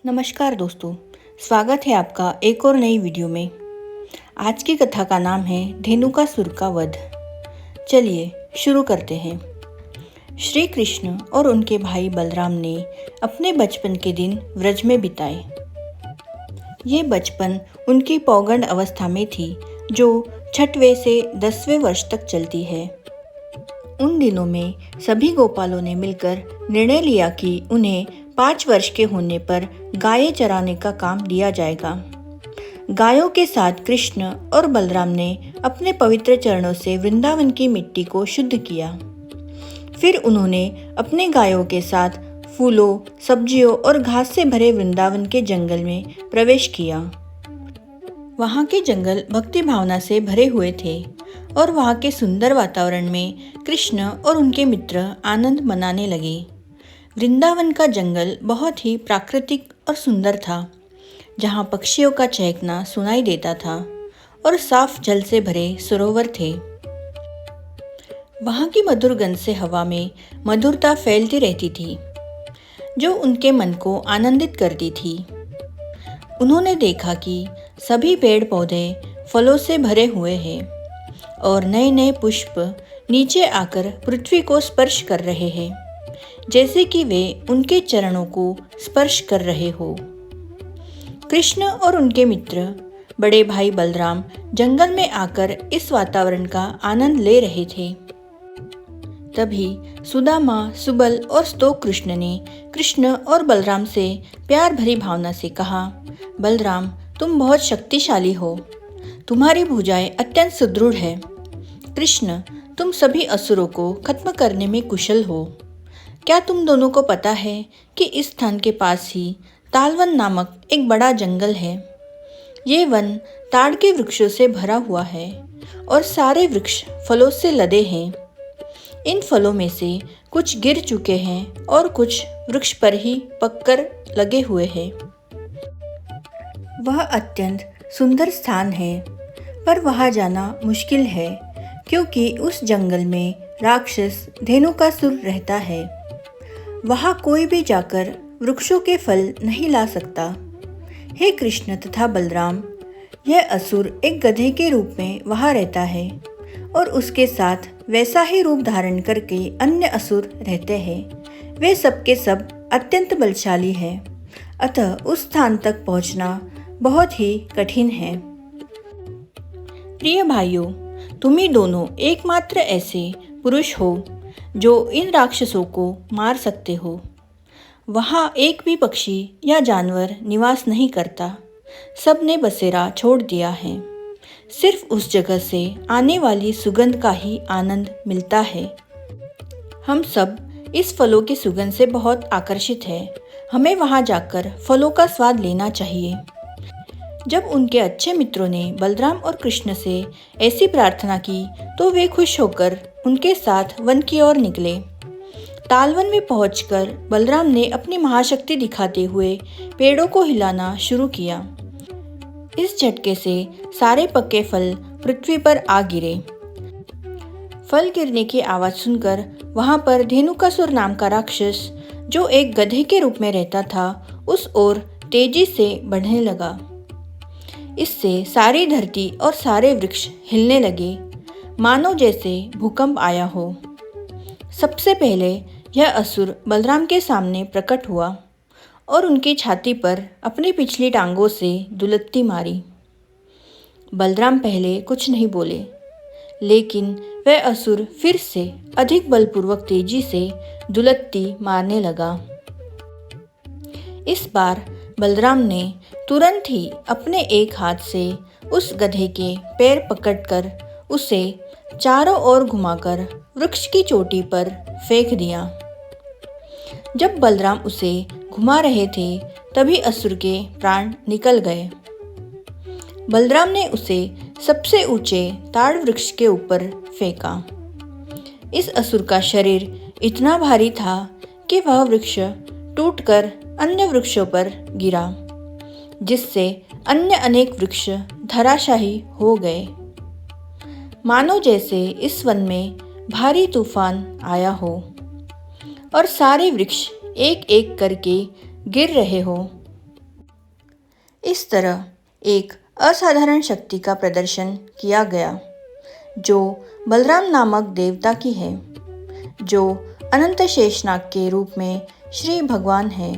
नमस्कार दोस्तों, स्वागत है आपका एक और नई वीडियो में। आज की कथा का नाम है धेनुकासुर का वध। चलिए शुरू करते हैं। श्री कृष्ण और उनके भाई बलराम ने अपने बचपन के दिन व्रज में बिताए। ये बचपन उनकी पौगंड अवस्था में थी, जो 6वें से 10वें वर्ष तक चलती है। उन दिनों में सभी गोपालों ने मिलकर निर्णय लिया कि उन्हें 5 वर्ष के होने पर गायें चराने का काम दिया जाएगा। गायों के साथ कृष्ण और बलराम ने अपने पवित्र चरणों से वृंदावन की मिट्टी को शुद्ध किया। फिर उन्होंने अपने गायों के साथ फूलों, सब्जियों और घास से भरे वृंदावन के जंगल में प्रवेश किया। वहाँ के जंगल भक्ति भावना से भरे हुए थे और वहाँ के सुंदर वातावरण में कृष्ण और उनके मित्र आनंद मनाने लगे। वृंदावन का जंगल बहुत ही प्राकृतिक और सुंदर था, जहाँ पक्षियों का चहकना सुनाई देता था और साफ जल से भरे सरोवर थे। वहाँ की मधुर गंध से हवा में मधुरता फैलती रहती थी, जो उनके मन को आनंदित करती थी। उन्होंने देखा कि सभी पेड़ पौधे फलों से भरे हुए हैं और नए नए पुष्प नीचे आकर पृथ्वी को स्पर्श कर रहे हैं, जैसे कि वे उनके चरणों को स्पर्श कर रहे हो। कृष्ण और उनके मित्र बड़े भाई बलराम जंगल में आकर इस वातावरण का आनंद ले रहे थे। तभी सुदामा, सुबल और स्तोक कृष्ण ने कृष्ण और बलराम से प्यार भरी भावना से कहा, बलराम, तुम बहुत शक्तिशाली हो। तुम्हारी भुजाएं अत्यंत सुदृढ़ है। कृष्ण, तुम सभी असुरों को खत्म करने में कुशल हो। क्या तुम दोनों को पता है कि इस स्थान के पास ही तालवन नामक एक बड़ा जंगल है। ये वन ताड़ के वृक्षों से भरा हुआ है और सारे वृक्ष फलों से लदे हैं। इन फलों में से कुछ गिर चुके हैं और कुछ वृक्ष पर ही पककर लगे हुए हैं। वह अत्यंत सुंदर स्थान है, पर वहाँ जाना मुश्किल है, क्योंकि उस जंगल में राक्षस धेनुकासुर रहता है। वहाँ कोई भी जाकर वृक्षों के फल नहीं ला सकता। हे कृष्ण तथा बलराम, यह असुर एक गधे के रूप में वहाँ रहता है और उसके साथ वैसा ही रूप धारण करके अन्य असुर रहते हैं। वे सब के सब अत्यंत बलशाली हैं, अतः उस स्थान तक पहुँचना बहुत ही कठिन है। प्रिय भाइयों, तुम ही दोनों एकमात्र ऐसे पुरुष हो जो इन राक्षसों को मार सकते हो। वहाँ एक भी पक्षी या जानवर निवास नहीं करता। सब ने बसेरा छोड़ दिया है। सिर्फ उस जगह से आने वाली सुगंध का ही आनंद मिलता है। हम सब इस फलों की सुगंध से बहुत आकर्षित हैं। हमें वहाँ जाकर फलों का स्वाद लेना चाहिए। जब उनके अच्छे मित्रों ने बलराम और कृष्ण से ऐसी प्रार्थना की, तो वे खुश होकर उनके साथ वन की ओर निकले। तालवन में पहुंचकर बलराम ने अपनी महाशक्ति दिखाते हुए पेड़ों को हिलाना शुरू किया। इस झटके से सारे पके फल पृथ्वी पर आ गिरे। फल गिरने की आवाज सुनकर वहां पर धेनुकासुर नाम का राक्षस, जो एक गधे के रूप में रहता था, उस ओर तेजी से बढ़ने लगा। इससे सारी धरती और सारे वृक्ष हिलने लगे, मानो जैसे भूकंप आया हो। सबसे पहले यह असुर बलराम के सामने प्रकट हुआ और उनकी छाती पर अपनी पिछली टांगों से दुलत्ती मारी। बलराम पहले कुछ नहीं बोले, लेकिन वह असुर फिर से अधिक बलपूर्वक तेजी से दुलत्ती मारने लगा। इस बार बलराम ने तुरंत ही अपने एक हाथ से उस गधे के पैर पकड़कर उसे चारों ओर घुमाकर वृक्ष की चोटी पर फेंक दिया। जब बलराम उसे घुमा रहे थे, तभी असुर के प्राण निकल गए। बलराम ने उसे सबसे ऊंचे ताड़ वृक्ष के ऊपर फेंका। इस असुर का शरीर इतना भारी था कि वह वृक्ष टूटकर अन्य वृक्षों पर गिरा, जिससे अन्य अनेक वृक्ष धराशायी हो गए। मानो जैसे इस वन में भारी तूफान आया हो और सारे वृक्ष एक एक करके गिर रहे हो। इस तरह एक असाधारण शक्ति का प्रदर्शन किया गया जो बलराम नामक देवता की है, जो अनंत शेषनाग के रूप में श्री भगवान है,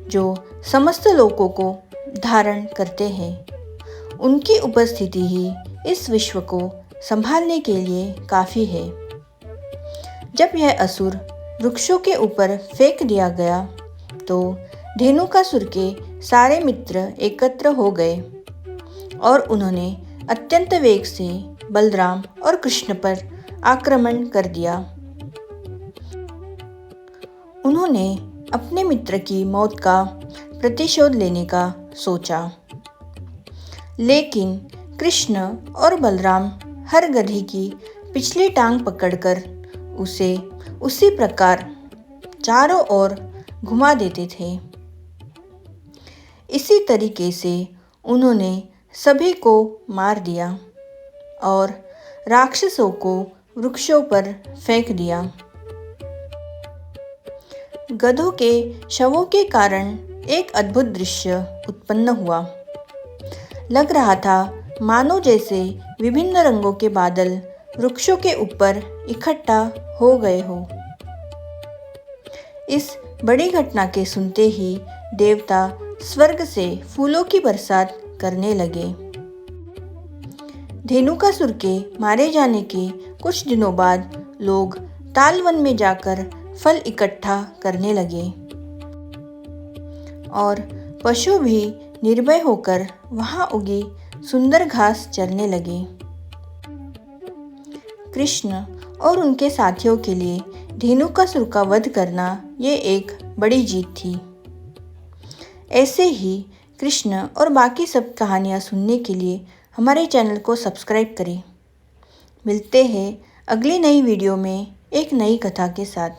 जो समस्त लोकों को धारण करते हैं। उनकी उपस्थिति ही इस विश्व को संभालने के लिए काफ़ी है। जब यह असुर वृक्षों के ऊपर फेंक दिया गया तो धेनुकासुर के सारे मित्र एकत्र हो गए और उन्होंने अत्यंत वेग से बलराम और कृष्ण पर आक्रमण कर दिया। उन्होंने अपने मित्र की मौत का प्रतिशोध लेने का सोचा, लेकिन कृष्ण और बलराम हर गधी की पिछली टांग पकड़कर उसे उसी प्रकार चारों ओर घुमा देते थे। इसी तरीके से उन्होंने सभी को मार दिया और राक्षसों को वृक्षों पर फेंक दिया। गधों के शवों के कारण एक अद्भुत दृश्य उत्पन्न हुआ। लग रहा था मानो जैसे विभिन्न रंगों के बादल वृक्षों के ऊपर इकट्ठा हो गए हो। इस बड़ी घटना के सुनते ही देवता स्वर्ग से फूलों की बरसात करने लगे। धेनुकासुर के मारे जाने के कुछ दिनों बाद लोग तालवन में जाकर फल इकट्ठा करने लगे और पशु भी निर्भय होकर वहां उगी सुंदर घास चरने लगे। कृष्ण और उनके साथियों के लिए धेनुकासुर का वध करना ये एक बड़ी जीत थी। ऐसे ही कृष्ण और बाकी सब कहानियाँ सुनने के लिए हमारे चैनल को सब्सक्राइब करें। मिलते हैं अगली नई वीडियो में एक नई कथा के साथ।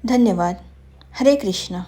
धन्यवाद। हरे कृष्णा।